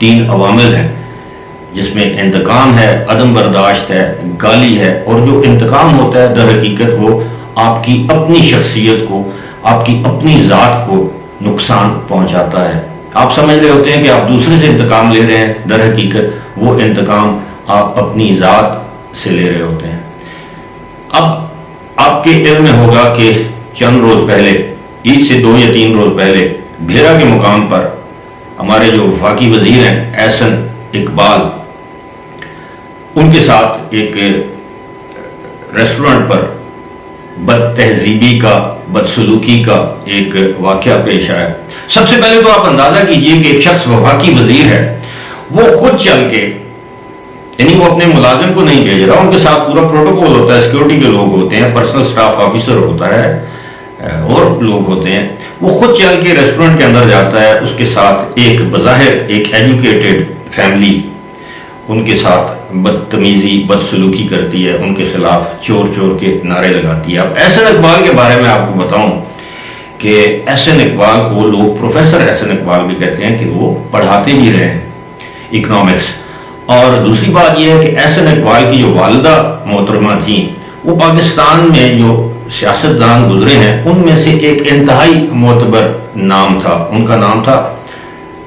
3 عوامل ہیں، جس میں انتقام ہے، عدم برداشت ہے، گالی ہے، اور جو انتقام ہوتا ہے در حقیقت وہ آپ کی اپنی شخصیت کو، آپ کی اپنی ذات کو نقصان پہنچاتا ہے۔ آپ سمجھ رہے ہوتے ہیں کہ آپ دوسرے سے انتقام لے رہے ہیں، در حقیقت وہ انتقام آپ اپنی ذات سے لے رہے ہوتے ہیں۔ اب آپ کے علم میں ہوگا کہ چند روز پہلے، عید سے 2 یا 3 روز پہلے، بھیرا کے مقام پر ہمارے جو وفاقی وزیر ہیں احسن اقبال، ان کے ساتھ ایک ریسٹورنٹ پر بد تہذیبی کا، بدسلوکی کا ایک واقعہ پیش آیا۔ سب سے پہلے تو آپ اندازہ کیجئے کہ ایک شخص وفاقی وزیر ہے، وہ خود چل کے، یعنی وہ اپنے ملازم کو نہیں بھیج رہا، ان کے ساتھ پورا پروٹوکول ہوتا ہے، سیکیورٹی کے لوگ ہوتے ہیں، پرسنل سٹاف آفیسر ہوتا ہے، اور لوگ ہوتے ہیں، وہ خود چل کے ریسٹورنٹ کے اندر جاتا ہے، اس کے ساتھ ایک بظاہر ایک ایجوکیٹڈ فیملی ان کے ساتھ بدتمیزی، بدسلوکی کرتی ہے، ان کے خلاف چور چور کے نعرے لگاتی ہے۔ اب احسن اقبال کے بارے میں آپ کو بتاؤں کہ احسن اقبال کو لوگ پروفیسر احسن اقبال بھی کہتے ہیں، کہ وہ پڑھاتے بھی رہے ہیں اکنامکس۔ اور دوسری بات یہ ہے کہ احسن اقبال کی جو والدہ محترمہ تھیں، وہ پاکستان میں جو سیاستدان گزرے ہیں ان میں سے ایک انتہائی معتبر نام تھا، ان کا نام تھا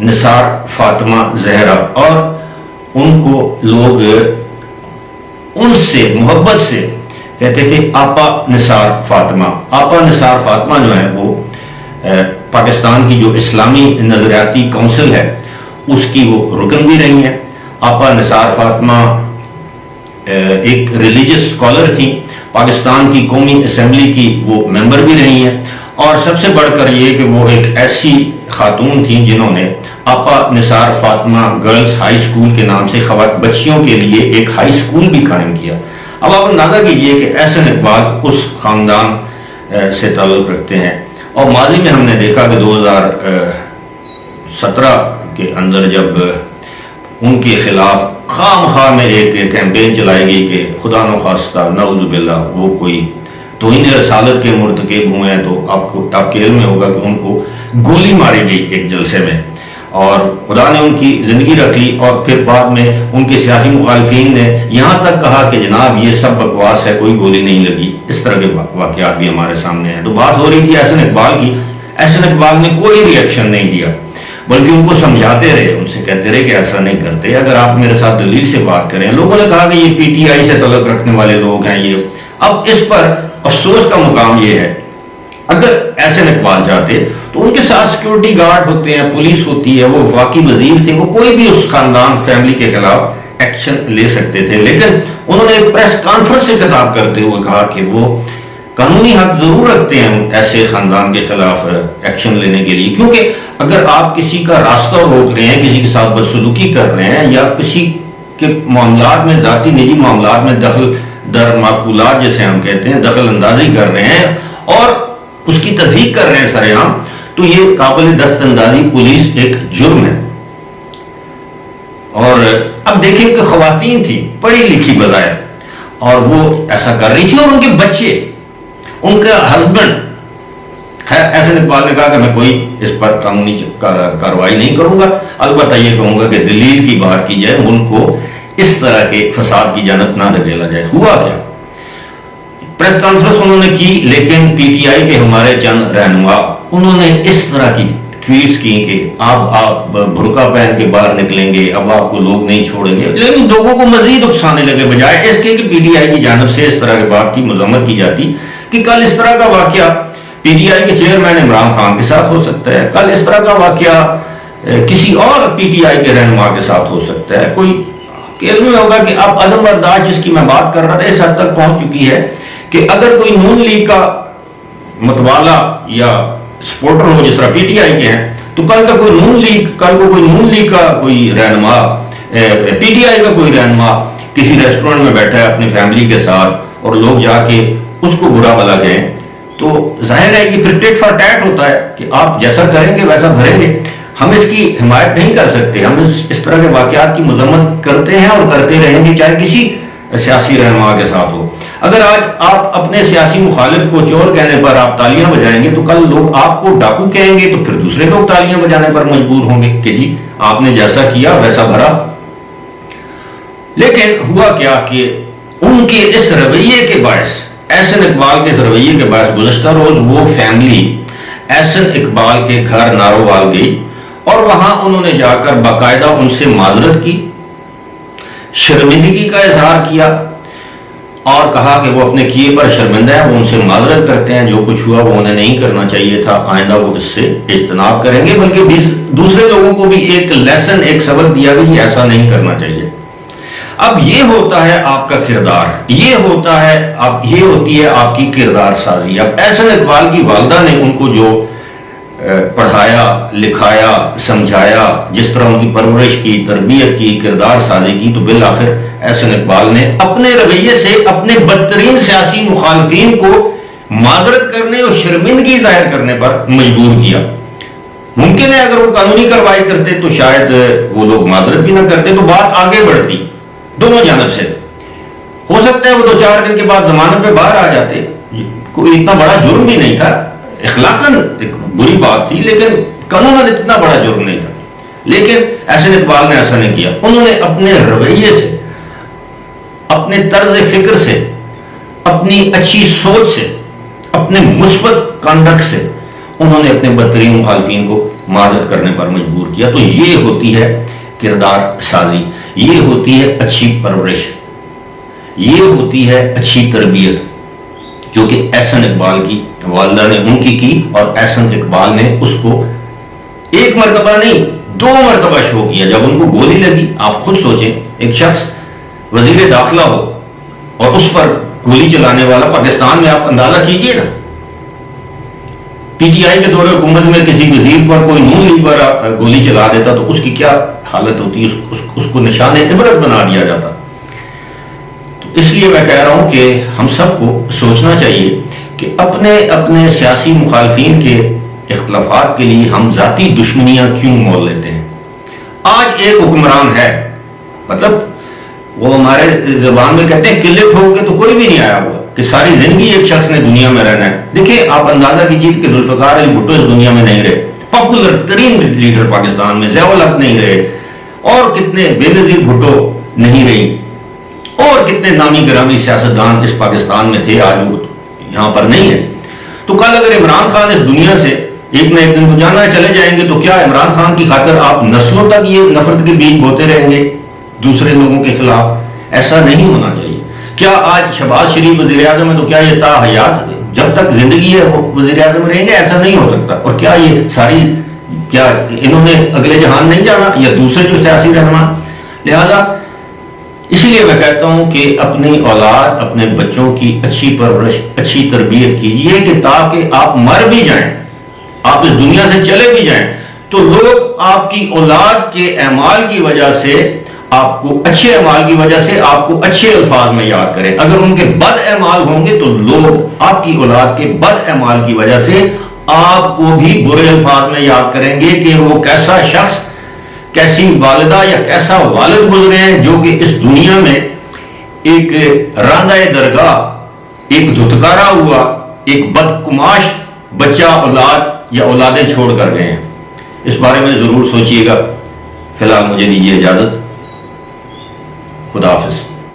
نثار فاطمہ زہرا، اور ان کو لوگ ان سے محبت سے کہتے تھے آپا نثار فاطمہ۔ آپا نثار فاطمہ جو ہے وہ پاکستان کی جو اسلامی نظریاتی کونسل ہے اس کی وہ رکن بھی رہی ہیں۔ آپا نثار فاطمہ ایک ریلیجس اسکالر تھیں، پاکستان کی قومی اسمبلی کی وہ ممبر بھی رہی ہیں، اور سب سے بڑھ کر یہ کہ وہ ایک ایسی خاتون تھیں جنہوں نے آپا نثار فاطمہ گرلز ہائی اسکول کے نام سے بچیوں کے لیے ایک ہائی اسکول بھی قائم کیا۔ اب آپ اندازہ کیجئے کہ احسن اقبال اس خاندان سے تعلق رکھتے ہیں، اور ماضی میں ہم نے دیکھا کہ 2017 کے اندر جب ان کے خلاف خام خواہ میں ایک کیمپین چلائی گئی کہ خدا نخواستہ نعوذ باللہ وہ کوئی توہین رسالت کے مرتکب ہوئے ہیں، تو آپ کے علم میں ہوگا کہ ان کو گولی ماری گئی ایک جلسے میں، اور خدا نے ان کی زندگی رکھ لی، اور پھر بعد میں ان کے سیاسی مخالفین نے یہاں تک کہا کہ جناب یہ سب بکواس ہے، کوئی گولی نہیں لگی۔ اس طرح کے واقعات بھی ہمارے سامنے ہیں۔ تو بات ہو رہی تھی احسن اقبال کی، احسن اقبال نے کوئی ری ایکشن نہیں دیا، بلکہ ان کو سمجھاتے رہے، ان سے کہتے رہے کہ ایسا نہیں کرتے، اگر آپ میرے ساتھ دلیل سے بات کریں۔ لوگوں نے کہا کہ یہ پی ٹی آئی سے تعلق رکھنے والے لوگ ہیں یہ۔ اب اس پر افسوس کا مقام یہ ہے، اگر احسن اقبال جاتے تو ان کے ساتھ سیکیورٹی گارڈ ہوتے ہیں، پولیس ہوتی ہے، وہ وفاقی وزیر تھے، وہ کوئی بھی اس خاندان فیملی کے خلاف ایکشن لے سکتے تھے، لیکن انہوں نے ایک پریس کانفرنس سے خطاب کرتے ہوئے کہا کہ وہ قانونی حق ضرور رکھتے ہیں ایسے خاندان کے خلاف ایکشن لینے کے لیے، کیونکہ اگر آپ کسی کا راستہ روک رہے ہیں، کسی کے ساتھ بدسلوکی کر رہے ہیں، یا کسی کے معاملات میں، ذاتی نجی معاملات میں دخل در معقولات جیسے ہم کہتے ہیں، دخل اندازی کر رہے ہیں اور اس کی تصدیق کر رہے ہیں سر عام، تو یہ قابل دست اندازی پولیس ایک جرم ہے۔ اور اب دیکھیں کہ خواتین تھی پڑھی لکھی بظاہر، اور وہ ایسا کر رہی تھی، اور ان کے بچے، ان کا ہسبینڈ، احسن اقبال نے کہا کہ میں کوئی اس پر قانونی کارروائی نہیں کروں گا، البتہ یہ کہوں گا کہ دلیل کی بات کی جائے، ملک کو اس طرح کے فساد کی جانب نہ دھکیلا جائے۔ ہوا کیا؟ پریس کانفرنس انہوں نے کی، لیکن پی ٹی آئی کے ہمارے چند رہنما انہوں نے اس طرح کی ٹویٹس کی کہ آپ برقع پہن کے باہر نکلیں گے، اب آپ کو لوگ نہیں چھوڑیں گے، لیکن لوگوں کو مزید اکسانے لگے، بجائے اس کے کہ پی ٹی آئی کی جانب سے اس طرح کے بات کی مذمت کی جاتی کہ کل اس طرح کا واقعہ پی ٹی آئی کے چیئرمین عمران خان کے ساتھ ہو سکتا ہے، کل اس طرح کا واقعہ کسی اور پی ٹی آئی کے رہنما کے ساتھ ہو سکتا ہے۔ کوئی علم میں ہوگا کہ اب عدم برداشت جس کی میں بات کر رہا تھا اس حد تک پہنچ چکی ہے کہ اگر کوئی نون لیگ کا متوالا یا سپورٹر ہو جس طرح پی ٹی آئی کے ہیں، تو کل کو کوئی نون لیگ کا کوئی رہنما، پی ٹی آئی کا کوئی رہنما کسی ریسٹورنٹ میں بیٹھا ہے اپنی فیملی کے ساتھ، اور لوگ جا کے اس کو برا بھلا کہیں، تو ظاہر ہے کہ پھر ٹیٹ فار ٹیٹ ہوتا ہے کہ آپ جیسا کریں گے ویسا بھریں گے۔ ہم اس کی حمایت نہیں کر سکتے، ہم اس طرح کے واقعات کی مذمت کرتے ہیں اور کرتے رہیں گے، چاہے کسی سیاسی رہنما کے ساتھ ہو۔ اگر آج آپ اپنے سیاسی مخالف کو چور کہنے پر آپ تالیاں بجائیں گے تو کل لوگ آپ کو ڈاکو کہیں گے، تو پھر دوسرے لوگ تالیاں بجانے پر مجبور ہوں گے کہ جی آپ نے جیسا کیا ویسا بھرا۔ لیکن ہوا کیا کہ ان کے اس رویے کے باعث، احسن اقبال کے اس رویے کے باعث گزشتہ روز وہ فیملی احسن اقبال کے گھر نارووال گئی اور وہاں انہوں نے جا کر باقاعدہ ان سے معذرت کی، شرمندگی کا اظہار کیا اور کہا کہ وہ اپنے کیے پر شرمندہ ہے، وہ ان سے معذرت کرتے ہیں، جو کچھ ہوا وہ انہیں نہیں کرنا چاہیے تھا، آئندہ وہ اس سے اجتناب کریں گے، بلکہ دوسرے لوگوں کو بھی ایک لیسن، ایک سبق دیا کہ ایسا نہیں کرنا چاہیے۔ اب یہ ہوتا ہے آپ کا کردار، یہ ہوتی ہے آپ کی کردار سازی۔ اب احسن اقبال کی والدہ نے ان کو جو پڑھایا، لکھایا، سمجھایا، جس طرح ان کی پرورش کی، تربیت کی، کردار سازی کی، تو بالآخر احسن اقبال نے اپنے رویے سے اپنے بدترین سیاسی مخالفین کو معذرت کرنے اور شرمندگی ظاہر کرنے پر مجبور کیا۔ ممکن ہے اگر وہ قانونی کارروائی کرتے تو شاید وہ لوگ معذرت بھی نہ کرتے، تو بات آگے بڑھتی دونوں جانب سے۔ ہو سکتا ہے وہ 2-4 دن کے بعد ضمانت پہ باہر آ جاتے، کوئی اتنا بڑا جرم بھی نہیں تھا، اخلاقاً ایک بری بات تھی لیکن قانوناً اتنا بڑا جرم نہیں تھا۔ لیکن احسن اقبال نے ایسا نہیں کیا، انہوں نے اپنے رویے سے، اپنے طرز فکر سے، اپنی اچھی سوچ سے، اپنے مثبت کانڈکٹ سے انہوں نے اپنے بدترین مخالفین کو معذرت کرنے پر مجبور کیا۔ تو یہ ہوتی ہے کردار سازی، یہ ہوتی ہے اچھی پرورش، یہ ہوتی ہے اچھی تربیت، جو کہ احسن اقبال کی والدہ نے ان کی اور احسن اقبال نے اس کو ایک مرتبہ نہیں 2 مرتبہ شو کیا۔ جب ان کو گولی لگی، آپ خود سوچیں، ایک شخص وزیر داخلہ ہو اور اس پر گولی چلانے والا، پاکستان میں آپ اندازہ کیجئے نا، پی ٹی آئی کے دور حکومت میں کسی وزیر پر کوئی نون لیگ پر گولی چلا دیتا تو اس کی کیا حالت ہوتی، اس کو نشان عبرت بنا دیا جاتا۔ تو اس لیے میں کہہ رہا ہوں کہ ہم سب کو سوچنا چاہیے کہ اپنے سیاسی مخالفین کے اختلافات کے لیے ہم ذاتی دشمنیاں کیوں مول لیتے ہیں۔ آج ایک حکمران ہے، مطلب وہ ہمارے زبان میں کہتے ہیں قلے ٹھوک کے تو کوئی بھی نہیں آیا ہوا، کہ ساری زندگی ایک شخص نے دنیا میں رہنا ہے۔ دیکھیں آپ اندازہ کیجیے کہ ذوالفقار علی بھٹو اس دنیا میں نہیں رہے، پاپولر ترین لیڈر پاکستان میں، ضیاء الحق نہیں رہے، اور کتنے بے نظیر بھٹو نہیں رہی، اور کتنے نامی گرامی سیاستدان اس پاکستان میں تھے، آج وہ یہاں پر نہیں ہے۔ تو کل اگر عمران خان اس دنیا سے ایک نہ ایک دن کو جانا چلے جائیں گے تو کیا عمران خان کی خاطر آپ نسلوں تک یہ نفرت کے بیج بوتے رہیں گے دوسرے لوگوں کے خلاف؟ ایسا نہیں ہونا چاہیے۔ کیا آج شہباز شریف وزیر اعظم ہے تو کیا یہ تا حیات جب تک زندگی ہے وہ وزیر اعظم رہیں گے؟ ایسا نہیں ہو سکتا۔ اور کیا یہ ساری انہوں نے اگلے جہان نہیں جانا، یا دوسرے جو سیاسی رہنما؟ لہذا اسی لیے میں کہتا ہوں کہ اپنی اولاد، اپنے بچوں کی اچھی پرورش، اچھی تربیت کیجیے کہ تاکہ آپ مر بھی جائیں، آپ اس دنیا سے چلے بھی جائیں تو لوگ آپ کی اولاد کے اعمال کی وجہ سے، آپ کو اچھے اعمال کی وجہ سے آپ کو اچھے الفاظ میں یاد کریں۔ اگر ان کے بد اعمال ہوں گے تو لوگ آپ کی اولاد کے بد اعمال کی وجہ سے آپ کو بھی برے الفاظ میں یاد کریں گے کہ وہ کیسا شخص، کیسی والدہ یا کیسا والد گزرے ہیں، جو کہ اس دنیا میں ایک راندہ درگاہ، ایک دھتکارا ہوا، ایک بدکماش بچہ، اولاد یا اولادیں چھوڑ کر گئے ہیں۔ اس بارے میں ضرور سوچئے گا۔ فی الحال مجھے دیجیے اجازت، خدا حافظ۔